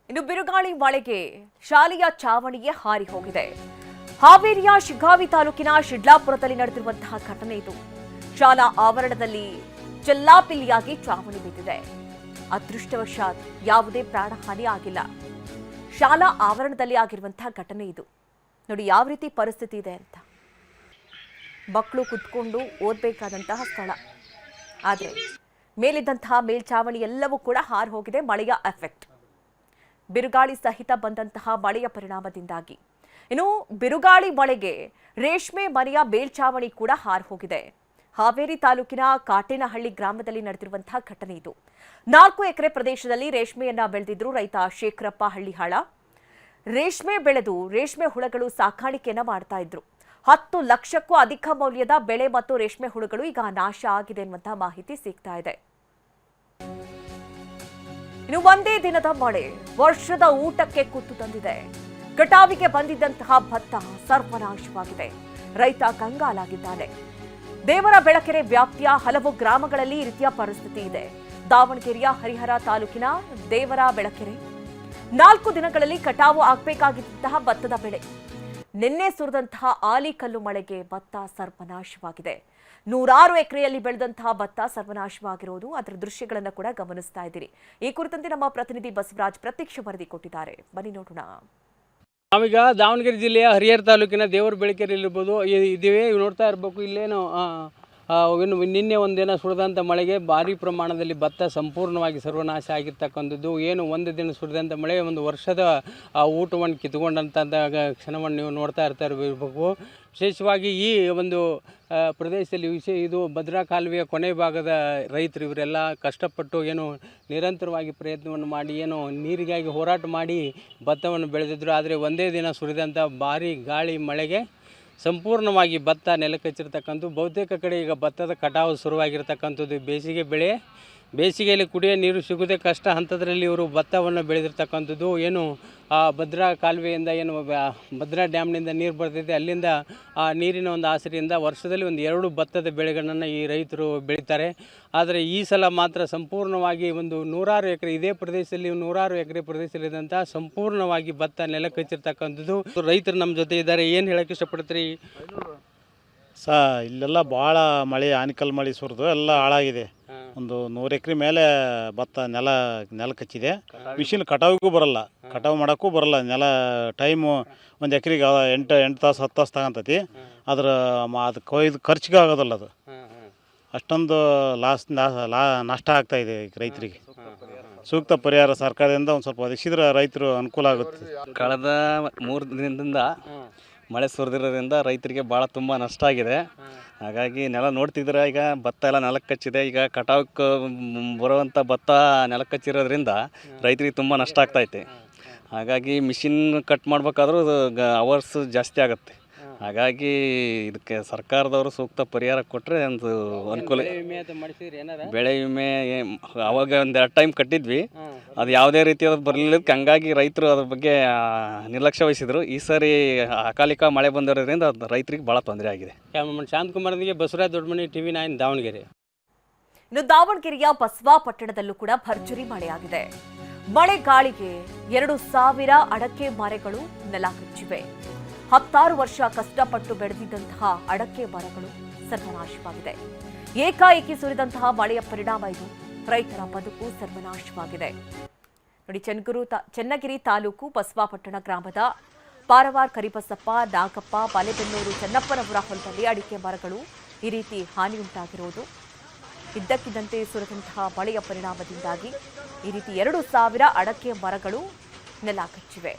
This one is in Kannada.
ಇನ್ನು ಬಿರುಗಾಳಿ ಮಳೆಗೆ ಶಾಲೆಯ ಚಾವಣಿಗೆ ಹಾರಿ ಹೋಗಿದೆ. ಹಾವೇರಿಯ ಶಿಗ್ಗಾವಿ ತಾಲೂಕಿನ ಶಿಡ್ಲಾಪುರದಲ್ಲಿ ನಡೆದಿರುವಂತಹ ಘಟನೆ ಇದು. ಶಾಲಾ ಆವರಣದಲ್ಲಿ ಚೆಲ್ಲಾಪಿಲ್ಲಿಯಾಗಿ ಚಾವಣಿ ಬಿದ್ದಿದೆ. ಅದೃಷ್ಟವಶಾತ್ ಯಾವುದೇ ಪ್ರಾಣಹಾನಿ ಆಗಿಲ್ಲ. ಶಾಲಾ ಆವರಣದಲ್ಲಿ ಆಗಿರುವಂತಹ ಘಟನೆ ಇದು. ನೋಡಿ ಯಾವ ರೀತಿ ಪರಿಸ್ಥಿತಿ ಇದೆ ಅಂತ. ಮಕ್ಕಳು ಕುತ್ಕೊಂಡು ಓದಬೇಕಾದಂತಹ ಸ್ಥಳ, ಆದರೆ ಮೇಲಿದ್ದಂತಹ ಮೇಲ್ಚಾವಣಿ ಎಲ್ಲವೂ ಕೂಡ ಹಾರಿ ಹೋಗಿದೆ. ಮಳೆಯ ಎಫೆಕ್ಟ್, ಬಿರುಗಾಳಿ ಸಹಿತ ಬಂದಂತಹ ಮಳೆಯ ಪರಿಣಾಮದಿಂದಾಗಿ. ಇನ್ನು ಬಿರುಗಾಳಿ ಮಳೆಗೆ ರೇಷ್ಮೆ ಮನೆಯ ಮೇಲ್ಚಾವಣಿ ಕೂಡ ಹಾರಿ ಹೋಗಿದೆ. ಹಾವೇರಿ ತಾಲೂಕಿನ ಕಾಟೇನಹಳ್ಳಿ ಗ್ರಾಮದಲ್ಲಿ ನಡೆದಿರುವಂತಹ ಘಟನೆ ಇದು. 4 ಎಕರೆ ಪ್ರದೇಶದಲ್ಲಿ ರೇಷ್ಮೆಯನ್ನ ಬೆಳೆದಿದ್ರು ರೈತ ಶೇಖರಪ್ಪ ಹಳ್ಳಿಹಾಳ. ರೇಷ್ಮೆ ಬೆಳೆದು ರೇಷ್ಮೆ ಹುಳಗಳು ಸಾಕಾಣಿಕೆಯನ್ನ ಮಾಡ್ತಾ ಇದ್ರು. 10 ಲಕ್ಷಕ್ಕೂ ಅಧಿಕ ಮೌಲ್ಯದ ಬೆಳೆ ಮತ್ತು ರೇಷ್ಮೆ ಹುಳುಗಳು ಈಗ ನಾಶ ಆಗಿದೆ ಎನ್ನುವಂತಹ ಮಾಹಿತಿ ಸಿಗ್ತಾ ಇದೆ. ಇನ್ನು ಒಂದೇ ದಿನದ ಮಳೆ ವರ್ಷದ ಊಟಕ್ಕೆ ಕುತ್ತು ತಂದಿದೆ. ಕಟಾವಿಗೆ ಬಂದಿದ್ದಂತಹ ಭತ್ತ ಸರ್ವನಾಶವಾಗಿದೆ. ರೈತ ಕಂಗಾಲಾಗಿದ್ದಾನೆ. ದೇವರ ಬೆಳಕೆರೆ ವ್ಯಾಪ್ತಿಯ ಹಲವು ಗ್ರಾಮಗಳಲ್ಲಿ ಈ ರೀತಿಯ ಪರಿಸ್ಥಿತಿ ಇದೆ. ದಾವಣಗೆರೆಯ ಹರಿಹರ ತಾಲೂಕಿನ ದೇವರ ಬೆಳಕೆರೆ 4 ದಿನಗಳಲ್ಲಿ ಕಟಾವು ಆಗಬೇಕಾಗಿದ್ದಂತಹ ಭತ್ತದ ಬೆಳೆ ನಿನ್ನೆ ಸುರಿದಂತಹ ಆಲಿಕಲ್ಲು ಮಳೆಗೆ ಭತ್ತ ಸರ್ವನಾಶವಾಗಿದೆ. 100 ಎಕರೆಯಲ್ಲಿ ಬೆಳೆದಂತಹ ಭತ್ತ ಸರ್ವನಾಶವಾಗಿರುವುದು, ಅದರ ದೃಶ್ಯಗಳನ್ನು ಕೂಡ ಗಮನಿಸ್ತಾ ಇದ್ದೀರಿ. ಈ ಕುರಿತಂತೆ ನಮ್ಮ ಪ್ರತಿನಿಧಿ ಬಸವರಾಜ್ ಪ್ರತ್ಯಕ್ಷ ವರದಿ ಕೊಟ್ಟಿದ್ದಾರೆ. ಬನ್ನಿ ನೋಡೋಣ. ನಾವೀಗ ದಾವಣಗೆರೆ ಜಿಲ್ಲೆಯ ಹರಿಹರ ತಾಲೂಕಿನ ದೇವರ ಬೆಳಕೆರೆಯಲ್ಲಿರ್ಬೋದು ಇದ್ದೀವಿ. ನೋಡ್ತಾ ಇರಬೇಕು, ಇಲ್ಲೇನು ನಿನ್ನೆ ಒಂದಿನ ಸುರಿದಂಥ ಮಳೆಗೆ ಭಾರಿ ಪ್ರಮಾಣದಲ್ಲಿ ಭತ್ತ ಸಂಪೂರ್ಣವಾಗಿ ಸರ್ವನಾಶ ಆಗಿರ್ತಕ್ಕಂಥದ್ದು. ಏನು ಒಂದು ದಿನ ಸುರಿದಂಥ ಮಳೆ ಒಂದು ವರ್ಷದ ಊಟವನ್ನು ಕಿತ್ಕೊಂಡಂಥ ಕ್ಷಣವನ್ನು ನೀವು ನೋಡ್ತಾ ಇರಬೇಕು. ವಿಶೇಷವಾಗಿ ಈ ಒಂದು ಪ್ರದೇಶದಲ್ಲಿ ಇದು ಭದ್ರಾ ಕಾಲುವೆಯ ಕೊನೆ ಭಾಗದ ರೈತರು ಇವರೆಲ್ಲ ಕಷ್ಟಪಟ್ಟು ಏನು ನಿರಂತರವಾಗಿ ಪ್ರಯತ್ನವನ್ನು ಮಾಡಿ ಏನು ನೀರಿಗಾಗಿ ಹೋರಾಟ ಮಾಡಿ ಭತ್ತವನ್ನು ಬೆಳೆದಿದ್ದರು. ಆದರೆ ಒಂದೇ ದಿನ ಸುರಿದಂಥ ಭಾರಿ ಗಾಳಿ ಮಳೆಗೆ ಸಂಪೂರ್ಣವಾಗಿ ಭತ್ತ ನೆಲಕಚ್ಚಿರ್ತಕ್ಕಂಥದ್ದು. ಬಹುತೇಕ ಕಡೆ ಈಗ ಭತ್ತದ ಕಟಾವು ಶುರುವಾಗಿರ್ತಕ್ಕಂಥದ್ದು. ಬೇಸಿಗೆ ಬೆಳೆ, ಬೇಸಿಗೆಯಲ್ಲಿ ಕುಡಿಯೋ ನೀರು ಸಿಗೋದೇ ಕಷ್ಟ ಹಂತದಲ್ಲಿ ಇವರು ಭತ್ತವನ್ನು ಬೆಳೆದಿರ್ತಕ್ಕಂಥದ್ದು. ಏನು ಆ ಭದ್ರಾ ಕಾಲುವೆಯಿಂದ ಏನು ಭದ್ರಾ ಡ್ಯಾಮ್ನಿಂದ ನೀರು ಬರ್ತಿದೆ, ಅಲ್ಲಿಂದ ಆ ನೀರಿನ ಒಂದು ಆಸರೆಯಿಂದ ವರ್ಷದಲ್ಲಿ ಒಂದು 2 ಭತ್ತದ ಬೆಳೆಗಳನ್ನು ಈ ರೈತರು ಬೆಳೀತಾರೆ. ಆದರೆ ಈ ಸಲ ಮಾತ್ರ ಸಂಪೂರ್ಣವಾಗಿ ಒಂದು 100 ಎಕರೆ ಇದೇ ಪ್ರದೇಶದಲ್ಲಿ 100 ಎಕರೆ ಪ್ರದೇಶದಲ್ಲಿದ್ದಂಥ ಸಂಪೂರ್ಣವಾಗಿ ಭತ್ತ ನೆಲಕಚ್ಚಿರ್ತಕ್ಕಂಥದ್ದು. ರೈತರು ನಮ್ಮ ಜೊತೆ ಇದ್ದಾರೆ. ಏನು ಹೇಳೋಕ್ಕೆ ಇಷ್ಟಪಡ್ತೀರಿ? ಇಲ್ಲೆಲ್ಲ ಭಾಳ ಮಳೆ, ಆನಿಕಲ್ ಮಳೆ ಸುರಿದು ಎಲ್ಲ ಹಾಳಾಗಿದೆ. ಒಂದು 100 ಎಕರೆ ಮೇಲೆ ಭತ್ತ ನೆಲ ಕಚ್ಚಿದೆ. ಮಿಷಿನ್ ಕಟಾವಿಗೂ ಬರಲ್ಲ, ಕಟಾವು ಮಾಡೋಕ್ಕೂ ಬರಲ್ಲ. ಟೈಮು ಒಂದು ಎಕರೆಗೆ 8 ತಾಸು 10 ತಾಸು ತಗೊಂತತಿ. ಅದು ಕೊಯ್ದು ಖರ್ಚಿಗೆ ಆಗೋದಲ್ಲ. ಅದು ಅಷ್ಟೊಂದು ನಷ್ಟ ಆಗ್ತಾಯಿದೆ ರೈತರಿಗೆ. ಸೂಕ್ತ ಪರಿಹಾರ ಸರ್ಕಾರದಿಂದ ಒಂದು ಸ್ವಲ್ಪ ಒದಗಿಸಿದ್ರೆ ರೈತರು ಅನುಕೂಲ ಆಗುತ್ತೆ. ಕಳೆದ 3 ದಿನದಿಂದ ಮಳೆ ಸುರಿದಿರೋದ್ರಿಂದ ರೈತರಿಗೆ ತುಂಬ ನಷ್ಟ ಆಗಿದೆ. ಹಾಗಾಗಿ ನೆಲ ನೋಡ್ತಿದ್ರೆ ಈಗ ಭತ್ತ ಎಲ್ಲ ನೆಲಕ್ಕೆ ಕಚ್ಚಿದೆ. ಈಗ ಕಟಾವಕ್ಕೆ ಬರುವಂಥ ಭತ್ತ ನೆಲಕ್ಕೆ ಕಚ್ಚಿರೋದ್ರಿಂದ ರೈತರಿಗೆ ತುಂಬ ನಷ್ಟ ಆಗ್ತೈತೆ. ಹಾಗಾಗಿ ಮಿಷಿನ್ ಕಟ್ ಮಾಡ್ಬೇಕಾದ್ರೂ ಅವರ್ಸ್ ಜಾಸ್ತಿ ಆಗುತ್ತೆ. ಹಾಗಾಗಿ ಇದಕ್ಕೆ ಸರ್ಕಾರದವರು ಸೂಕ್ತ ಪರಿಹಾರ ಕೊಟ್ಟರೆ ಒಂದು ಅನುಕೂಲ. ಬೆಳೆ ವಿಮೆ ಅವಾಗ 2 ಟೈಮ್ ಕಟ್ಟಿದ್ವಿ, ಅದು ಯಾವುದೇ ರೀತಿಯಾದ ಬರಲಿಲ್ಲದಕ್ಕೆ ಹಂಗಾಗಿ ರೈತರು ಅದ್ರ ಬಗ್ಗೆ ನಿರ್ಲಕ್ಷ್ಯ ವಹಿಸಿದ್ರು. ಈ ಸಾರಿ ಅಕಾಲಿಕ ಮಳೆ ಬಂದಿರೋದ್ರಿಂದ ರೈತರಿಗೆ ಭಾಳ ತೊಂದರೆ ಆಗಿದೆ. ಶಾಂತಕುಮಾರನಿಗೆ ಬಸವರಾಜ್ ದೊಡ್ಡಮನಿ, TV 9 ದಾವಣಗೆರೆ. ಇನ್ನು ದಾವಣಗೆರೆಯ ಬಸವಾಪಟ್ಟಣದಲ್ಲೂ ಕೂಡ ಭರ್ಜರಿ ಮಳೆಯಾಗಿದೆ. ಮಳೆ ಗಾಳಿಗೆ 2,000 ಅಡಕೆ ಮರಗಳು ನೆಲಕಚ್ಚಿವೆ. 16 ವರ್ಷ ಕಷ್ಟಪಟ್ಟು ಬೆಳೆದಿದ್ದಂತಹ ಅಡಕೆ ಮರಗಳು ಸರ್ವನಾಶವಾಗಿದೆ. ಏಕಾಏಕಿ ಸುರಿದಂತಹ ಮಳೆಯ ಪರಿಣಾಮ ಇದು. ರೈತರ ಬದುಕು ಸರ್ವನಾಶವಾಗಿದೆ. ನೋಡಿ, ಚನ್ನಗಿರಿ ತಾಲೂಕು ಬಸವಾಪಟ್ಟಣ ಗ್ರಾಮದ ಪಾರವಾರ್ ಕರಿಬಸಪ್ಪ, ನಾಗಪ್ಪ, ಬಾಲೆಬೆನ್ನೂರು, ಚನ್ನಪ್ಪನವರ ಹೊಲದಲ್ಲಿ ಅಡಿಕೆ ಮರಗಳು ಈ ರೀತಿ ಹಾನಿಯುಂಟಾಗಿರುವುದು. ಇದ್ದಕ್ಕಿದ್ದಂತೆ ಸುರಿದಂತಹ ಮಳೆಯ ಪರಿಣಾಮದಿಂದಾಗಿ ಈ ರೀತಿ 2,000 ಅಡಕೆ ಮರಗಳು ನೆಲಕಚ್ಚಿವೆ.